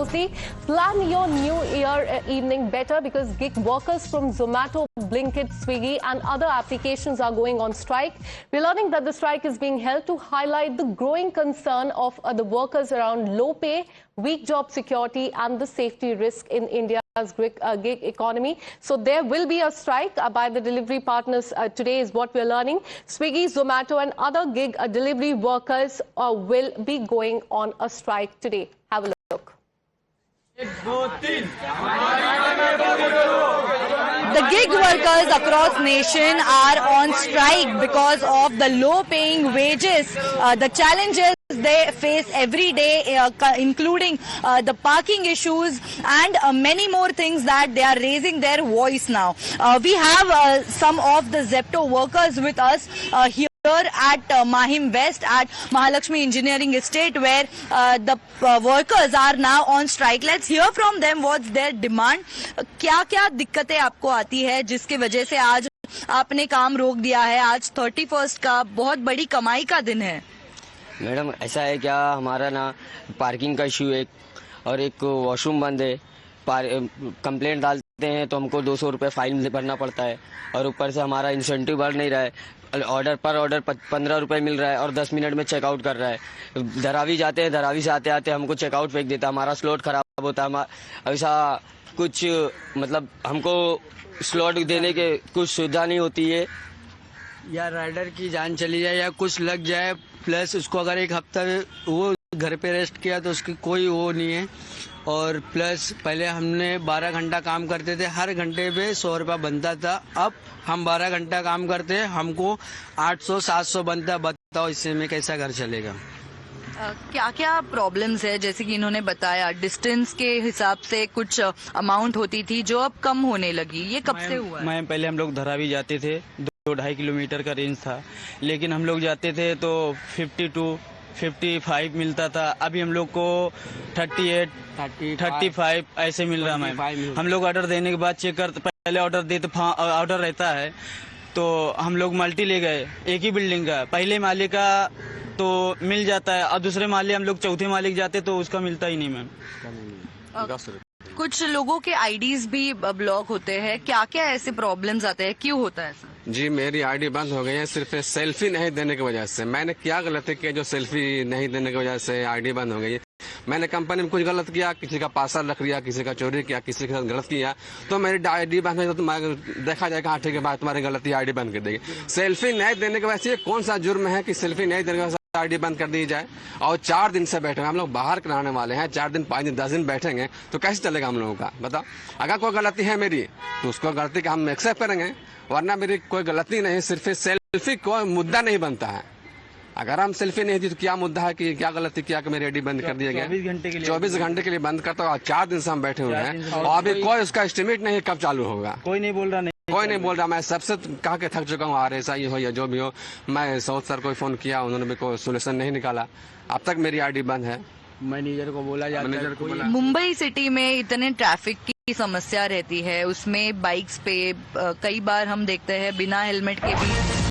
closely. Plan your New Year evening better because gig workers from Zomato, Blinkit, Swiggy and other applications are going on strike. We're learning that the strike is being held to highlight the growing concern of the workers around low pay, weak job security and the safety risk in India's gig economy. So there will be a strike by the delivery partners today is what we're learning. Swiggy, Zomato and other gig delivery workers will be going on a strike today. Have a look. The gig workers across nation are on strike because of the low paying wages, the challenges they face every day, including the parking issues and many more things that they are raising their voice now. We have some of the Zepto workers with us here at Mahim West at Mahalakshmi Engineering Estate, where the workers are now on strike. Let's hear from them what's their demand. क्या-क्या दिक्कतें आपको आती है जिसके वजह से आज आपने काम रोक दिया है? आज 31st का बहुत बड़ी कमाई का दिन है। मैडम ऐसा है क्या, हमारा ना पार्किंग का इशू है और एक वॉशरूम बंद है। कंप्लेंट डालते हैं तो हमको 200 रुपये फाइन भरना पड़ता है और ऊपर से हमारा इंसेंटिव बढ़ नहीं रहा है। ऑर्डर 15 रुपये मिल रहा है और 10 मिनट में चेकआउट कर रहा है। धरावी जाते हैं, धरावी से आते आते हमको चेकआउट फेंक देता है, हमारा स्लॉट खराब होता है। ऐसा कुछ मतलब हमको स्लॉट देने के कुछ सुविधा नहीं होती है। या राइडर की जान चली जाए या कुछ लग जाए, प्लस उसको अगर एक हफ्ता वो घर पे रेस्ट किया तो उसकी कोई वो नहीं है। और प्लस पहले हमने 12 घंटा काम करते थे, हर घंटे पे 100 रुपया बनता था। अब हम 12 घंटा काम करते हैं, हमको 800-700 बनता है। बताओ इससे में कैसा घर चलेगा? क्या क्या प्रॉब्लम्स है? जैसे कि इन्होंने बताया डिस्टेंस के हिसाब से कुछ अमाउंट होती थी जो अब कम होने लगी, ये कब से हुआ है? मैम पहले हम लोग धरावी जाते थे, 2-2.5 किलोमीटर का रेंज था, लेकिन हम लोग जाते थे तो 52-55 मिलता था। अभी हम लोग को 38-35 ऐसे मिल रहा है। हम लोग ऑर्डर देने के बाद चेक करते, पहले ऑर्डर रहता है तो हम लोग मल्टी ले गए, एक ही बिल्डिंग का, पहले माले का तो मिल जाता है और दूसरे माले हम लोग चौथे माले जाते तो उसका मिलता ही नहीं मैम। कुछ लोगों के आईडीज भी ब्लॉक होते हैं, क्या क्या ऐसे प्रॉब्लम्स आते हैं, क्यों होता है ऐसा? जी मेरी आईडी बंद हो गई है सिर्फ सेल्फी नहीं देने की वजह से। मैंने क्या गलती किया जो सेल्फी नहीं देने की वजह से आईडी बंद हो गई? मैंने कंपनी में कुछ गलत किया, किसी का पार्सल रख लिया, किसी का चोरी किया, किसी के साथ गलत किया तो मेरी आईडी बंद हो गई। तो देखा जाएगा ठीक है, तुम्हारी गलती आईडी बंद कर देगी। सेल्फी नहीं देने की वजह से कौन सा जुर्म है कि सेल्फी नहीं देने की वजह से आईडी बंद कर दी जाए? और 4 दिन से बैठे हम लोग, बाहर कराने वाले हैं, 4 दिन 5 दिन 10 दिन बैठेंगे तो कैसे चलेगा हम लोगों का? बताओ, अगर कोई गलती है मेरी तो उसको गलती का हम एक्सेप्ट करेंगे, वरना मेरी कोई गलती नहीं, सिर्फ सेल्फी कोई मुद्दा नहीं बनता है। अगर हम सेल्फी नहीं दी तो क्या मुद्दा है कि क्या गलती किया कि मेरी आईडी बंद कर दिया गया? 24 घंटे के लिए बंद करता हूँ। 4 दिन से हम बैठे हुए हैं और अभी कोई उसका एस्टिमेट नहीं कब चालू होगा। कोई नहीं बोल रहा, कोई नहीं बोल रहा। मैं सबसे कहा के थक चुका हूँ, RSI ही हो या जो भी हो। मैं साउथ सर को फोन किया, उन्होंने भी कोई सोल्यूशन नहीं निकाला। अब तक मेरी आईडी बंद है। मैनेजर को बोला जाता है। मुंबई सिटी में इतने ट्रैफिक की समस्या रहती है, उसमें बाइक्स पे कई बार हम देखते हैं बिना हेलमेट के भी